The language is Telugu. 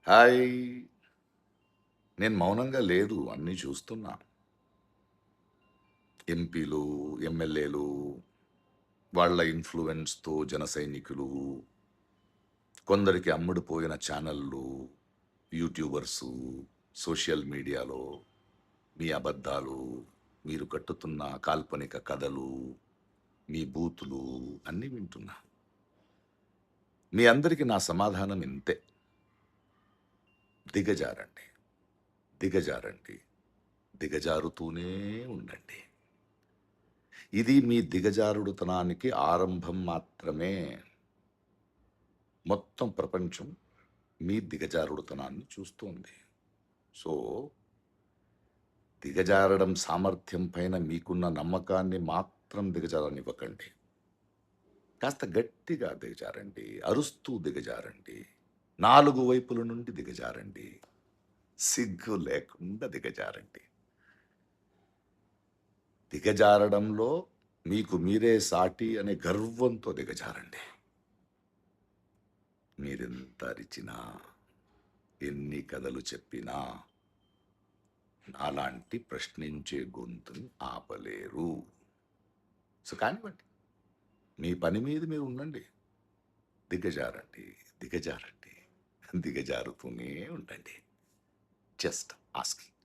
హాయ్! నేను మౌనంగా లేదు. అన్నీ చూస్తున్నా. ఎంపీలు, ఎమ్మెల్యేలు, వాళ్ళ ఇన్‌ఫ్లూయెన్స్‌తో జన సైనికులు, కొందరికి అమ్ముడుపోయిన ఛానల్‌లు, యూట్యూబర్సు, సోషల్ మీడియాలో మీ అబద్ధాలు, మీరు కట్టుతున్న కాల్పనిక కథలు, మీ బూతులు అన్నీ వింటున్నా. మీ అందరికి నా సమాధానం ఇంతే. దిగజారండి. దిగజారండి. దిగజారుతూనే ఉండండి. ఇది మీ దిగజారుడుతనానికి ఆరంభం మాత్రమే. మొత్తం ప్రపంచం మీ దిగజారుడుతనాన్ని చూస్తోంది. సో, దిగజారడం సామర్థ్యం పైన మీకున్న నమ్మకాన్ని మాత్రం దిగజారనివ్వకండి. కాస్త గట్టిగా దిగజారండి. అరుస్తూ దిగజారండి. 4 వైపుల నుండి దిగజారండి. సిగ్గు లేకుండా దిగజారండి. దిగజారడంలో మీకు మీరే సాటి అనే గర్వంతో దిగజారండి. మీరెంత అరిచినా, ఎన్ని కథలు చెప్పినా, నాలాంటి ప్రశ్నించే గొంతుని ఆపలేరు. సో, కానివ్వండి. మీ పని మీద మీరు ఉండండి. దిగజారండి. దిగజారండి. దిగజారుతూనే ఉండండి. Just asking.